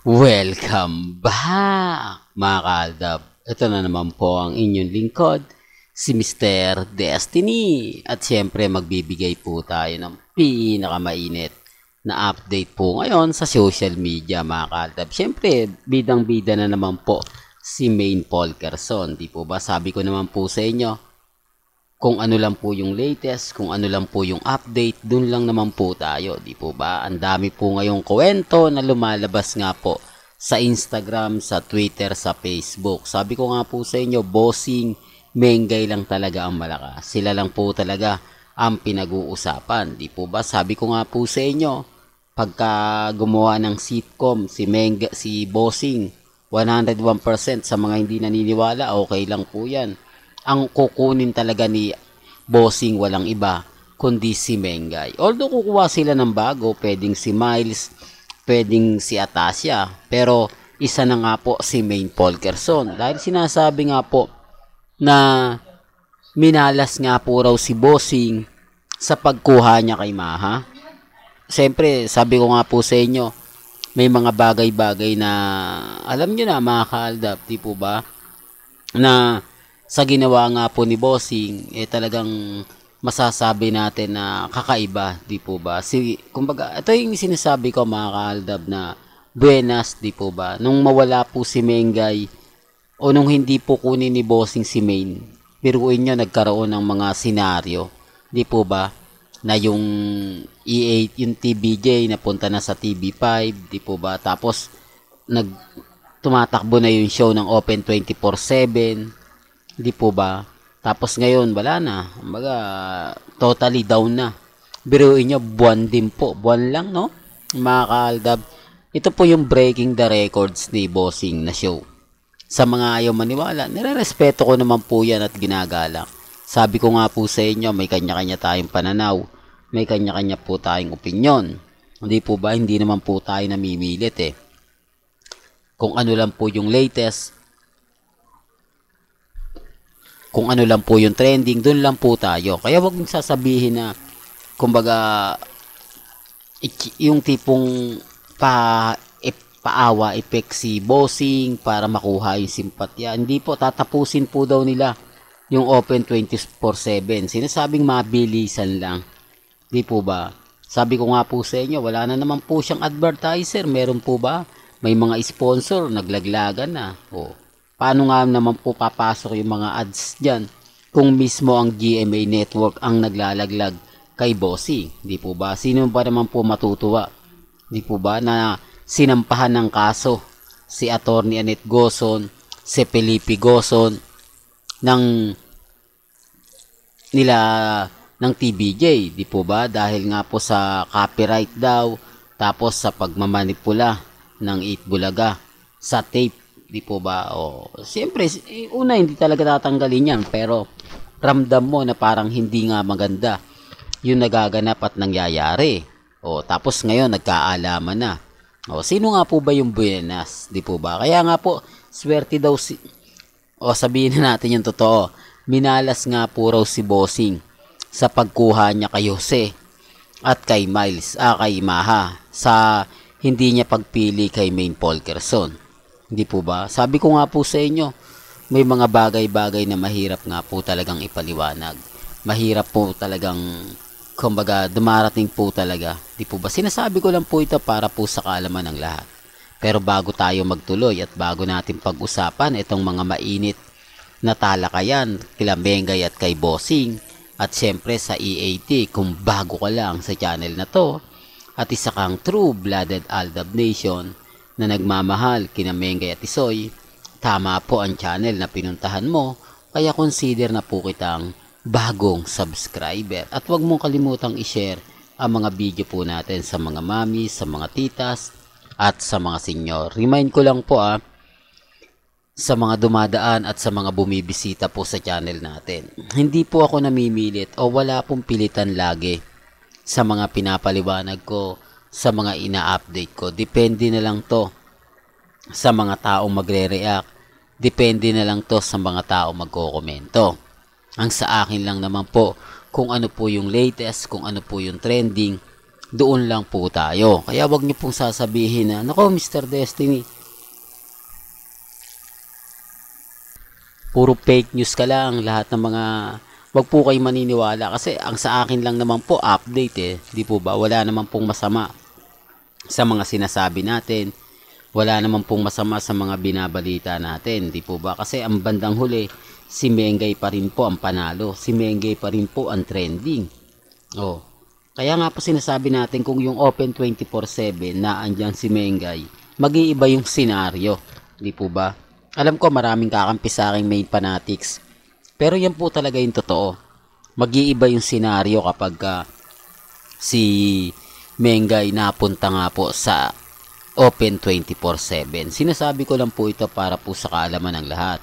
Welcome back, mga kaaldab. Ito na naman po ang inyong lingkod, si Mr. Destiny. At syempre, magbibigay po tayo ng pinakamainit na update po ngayon sa social media, mga kaaldab. Syempre, bidang-bida na naman po si Maine Polkerson. Di po ba? Sabi ko naman po sa inyo, kung ano lang po yung latest, kung ano lang po yung update, dun lang naman po tayo, di po ba? Ang dami po ngayong kwento na lumalabas nga po sa Instagram, sa Twitter, sa Facebook. Sabi ko nga po sa inyo, bossing, Mengay lang talaga ang malakas. Sila lang po talaga ang pinag-uusapan, di po ba? Sabi ko nga po sa inyo, pagka gumawa ng sitcom, si bossing, 101% sa mga hindi naniniwala, okay lang po yan. Ang kukunin talaga ni bossing walang iba kundi si Mengay. Although kukuha sila ng bago, pwedeng si Miles, pwedeng si Atasha, pero isa na nga po si Maine Polkerson. Dahil sinasabi nga po na minalas nga po raw si bossing sa pagkuha niya kay Maha. Siyempre, sabi ko nga po sa inyo, may mga bagay-bagay na alam nyo na mga kaaldap, di po ba? Na sa ginawa nga po ni bossing, talagang masasabi natin na kakaiba, di po ba? Kumbaga, ito yung sinasabi ko mga kaaldab na buenas, di po ba? Nung mawala po si Mengay o nung hindi po kunin ni bossing si Maine, biruin nyo nagkaroon ng mga senaryo, di po ba? Na yung E8, yung TBJ napunta na sa TV5, di po ba? Tapos tumatakbo na yung show ng Open 24/7, di po ba? Tapos ngayon, wala na. Kumbaga, totally down na. Biruin nyo, buwan din po. Buwan lang, no? Mga kaaldab. Ito po yung breaking the records ni bossing na show. Sa mga ayaw maniwala, nire-respeto ko naman po yan at ginagalang. Sabi ko nga po sa inyo, may kanya-kanya tayong pananaw. May kanya-kanya po tayong opinyon. Hindi po ba? Hindi naman po tayo namimilit eh. Kung ano lang po yung latest, kung ano lang po yung trending, doon lang po tayo. Kaya wag mong sasabihin na, kumbaga, yung tipong paawa effect si bossing para makuha yung simpatya. Hindi po, tatapusin po daw nila yung Open 24/7. Sinasabing mabilisan lang. Di po ba? Sabi ko nga po sa inyo, wala na naman po siyang advertiser. Meron po ba? May mga sponsor, naglaglagan na. O, paano nga naman po papasok yung mga ads dyan kung mismo ang GMA Network ang naglalaglag kay bossing? Di po ba? Sino ba naman po matutuwa? Di po ba na sinampahan ng kaso si Attorney Annette Gozon, si Felipe Gozon ng nila ng TBJ, di po ba? Dahil nga po sa copyright daw, tapos sa pagmamanipula ng 8 Bulaga sa tape, di po ba? O, siyempre, una hindi talaga tatanggalin yan, pero ramdam mo na parang hindi nga maganda yung nagaganap at nangyayari. O, tapos ngayon, nagkaalaman na. O, sino nga po ba yung buenas? Di po ba? Kaya nga po, swerte daw o sabihin na natin yung totoo, minalas nga po raw si bossing sa pagkuha niya kay Jose at kay Miles, kay Maha, sa hindi niya pagpili kay Maine Polkerson. Hindi po ba? Sabi ko nga po sa inyo, may mga bagay-bagay na mahirap nga po talagang ipaliwanag. Mahirap po talagang, kumbaga, dumarating po talaga. Di po ba? Sinasabi ko lang po ito para po sa kaalaman ng lahat. Pero bago tayo magtuloy at bago natin pag-usapan itong mga mainit na talakayan kila Mengay at kay bossing, at syempre sa EAT, kung bago ka lang sa channel na to, at isa kang true-blooded Aldab Nation na nagmamahal kina Mengay at Isoy, tama po ang channel na pinuntahan mo, kaya consider na po kitang bagong subscriber. At huwag mong kalimutang i-share ang mga video po natin sa mga mami, sa mga titas, at sa mga senyor. Remind ko lang po sa mga dumadaan at sa mga bumibisita po sa channel natin. Hindi po ako namimilit o wala pong pilitan lagi sa mga pinapaliwanag ko, sa mga ina-update ko. Depende na lang to sa mga taong magre-react. Depende na lang to sa mga taong magko-komento. Ang sa akin lang naman po, kung ano po yung latest, kung ano po yung trending, doon lang po tayo. Kaya wag niyo pong sasabihin na, nako Mr. Destiny, puro fake news ka lang, lahat ng mga, wag po kayo maniniwala kasi ang sa akin lang naman po update di po ba? Wala naman pong masama sa mga sinasabi natin. Wala naman pong masama sa mga binabalita natin, di po ba? Kasi ang bandang huli, si Mengay pa rin po ang panalo. Si Mengay pa rin po ang trending. Oh. Kaya nga po sinasabi natin kung yung Open 24/7 na andyan si Mengay, mag-iiba yung senaryo, di po ba? Alam ko maraming kakampi sa aking main fanatics. Pero yan po talaga yung totoo. Mag-iiba yung senaryo kapag si Mengay napunta nga po sa Open 24/7. Sinasabi ko lang po ito para po sa kaalaman ng lahat.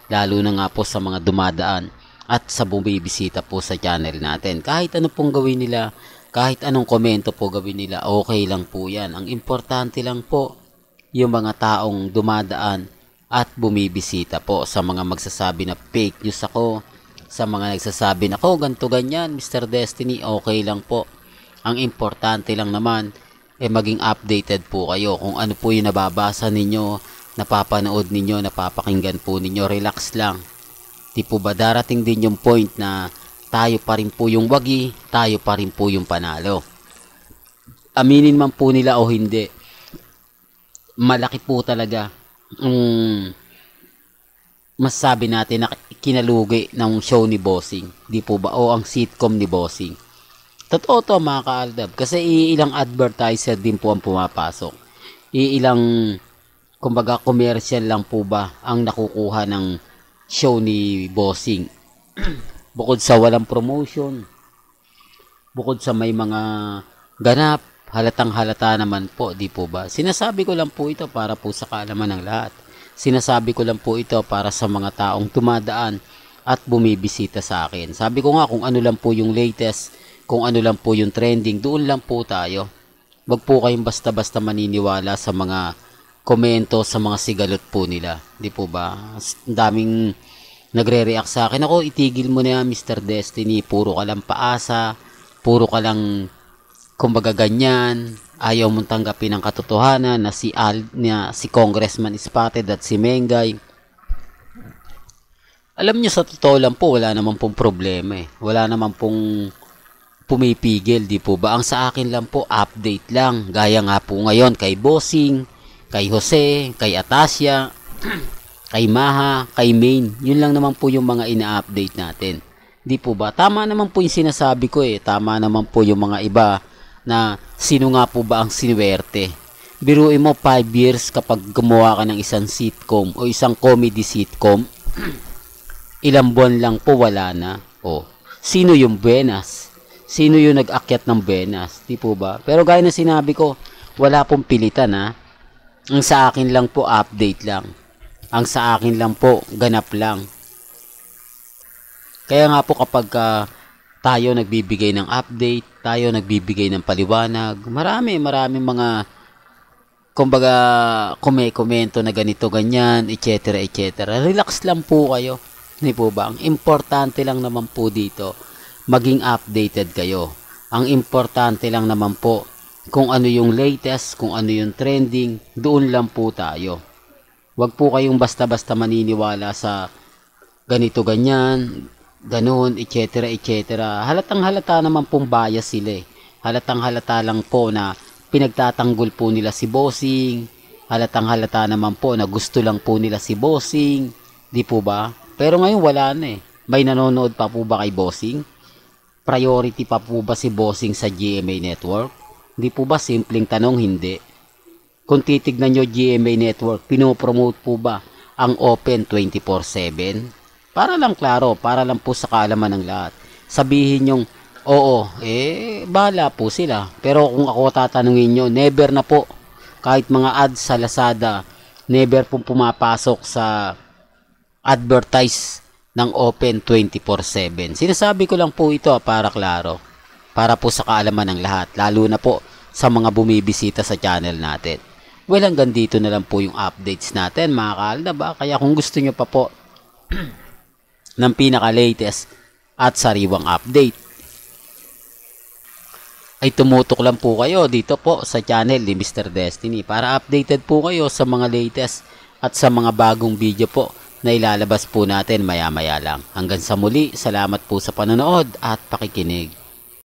Lalo na nga po sa mga dumadaan at sa bumibisita po sa channel natin. Kahit ano pong gawin nila, kahit anong komento po gawin nila, okay lang po yan. Ang importante lang po, yung mga taong dumadaan at bumibisita po sa mga magsasabi na fake news ako, sa mga nagsasabi na, ganto ganyan, Mr. Destiny, okay lang po. Ang importante lang naman, maging updated po kayo kung ano po yung nababasa ninyo, napapanood ninyo, napapakinggan po ninyo. Relax lang. Di po ba darating din yung point na tayo pa rin po yung wagi, tayo pa rin po yung panalo. Aminin man po nila o hindi, malaki po talaga masasabi natin na kinalugi ng show ni Bossing. Di po ba? O ang sitcom ni Bossing. Totoo to mga ka-Aldab. Kasi iilang advertiser din po ang pumapasok. Iilang, kumbaga, commercial lang po ba ang nakukuha ng show ni Bossing. Bukod sa walang promotion, bukod sa may mga ganap, halatang halata naman po, di po ba? Sinasabi ko lang po ito para po sa kaalaman ng lahat. Sinasabi ko lang po ito para sa mga taong tumadaan at bumibisita sa akin. Sabi ko nga kung ano lang po yung latest, kung ano lang po yung trending, doon lang po tayo. Wag po kayong basta-basta maniniwala sa mga komento, sa mga sigalot po nila. Di po ba? Ang daming nagre-react sa akin. Ako, itigil mo na yan, Mr. Destiny. Puro ka lang paasa. Puro ka lang, kumbaga ganyan. Ayaw mong tanggapin ang katotohanan na si Congressman Spotted at si Mengay. Alam nyo, sa totoo lang po, wala naman pong problema Wala naman pong pumipigil, di po ba? Ang sa akin lang po, update lang. Gaya nga po ngayon kay Bossing, kay Jose, kay Atasha, kay Maha, kay Main. Yun lang naman po yung mga ina-update natin. Di po ba? Tama naman po yung sinasabi ko Tama naman po yung mga iba na sino nga po ba ang sinuwerte. Biruin mo 5 years kapag gumawa ka ng isang sitcom o isang comedy sitcom, ilang buwan lang po wala na. Sino yung buenas? Sino yung nag-akyat ng buenas? Di po ba? Pero gaya na sinabi ko, wala pong pilitan Ang sa akin lang po, update lang. Ang sa akin lang po, ganap lang. Kaya nga po kapag tayo nagbibigay ng update, tayo nagbibigay ng paliwanag, marami mga kumbaga komento na ganito, ganyan, etc. etc. Relax lang po kayo. Di po ba? Ang importante lang naman po dito, maging updated kayo. Ang importante lang naman po, kung ano yung latest, kung ano yung trending, doon lang po tayo. Huwag po kayong basta-basta maniniwala sa ganito, ganyan, ganun, etc. etc. Halatang halata naman pong bias sila Halatang halata lang po na pinagtatanggol po nila si Bossing. Halatang halata naman po na gusto lang po nila si Bossing. Di po ba? Pero ngayon wala na May nanonood pa po ba kay Bossing? Priority pa po ba si Bossing sa GMA Network? Di po ba simpleng tanong? Hindi. Kung titignan nyo GMA Network, pinopromote po ba ang Open 24/7? Para lang klaro, para lang po sa kaalaman ng lahat. Sabihin yung, oo, bahala po sila. Pero kung ako tatanungin nyo, never na po. Kahit mga ads sa Lazada, never po pumapasok sa advertise ng Open 24/7. Sinasabi ko lang po ito para klaro. Para po sa kaalaman ng lahat. Lalo na po sa mga bumibisita sa channel natin. Well, hanggang dito na lang po yung updates natin mga ka-Aldab. Kaya kung gusto nyo pa po ng pinaka-latest at sariwang update, ay tumutok lang po kayo dito po sa channel ni Mr. Destiny para updated po kayo sa mga latest at sa mga bagong video po na ilalabas po natin maya maya lang. Hanggang sa muli, salamat po sa panonood at pakikinig.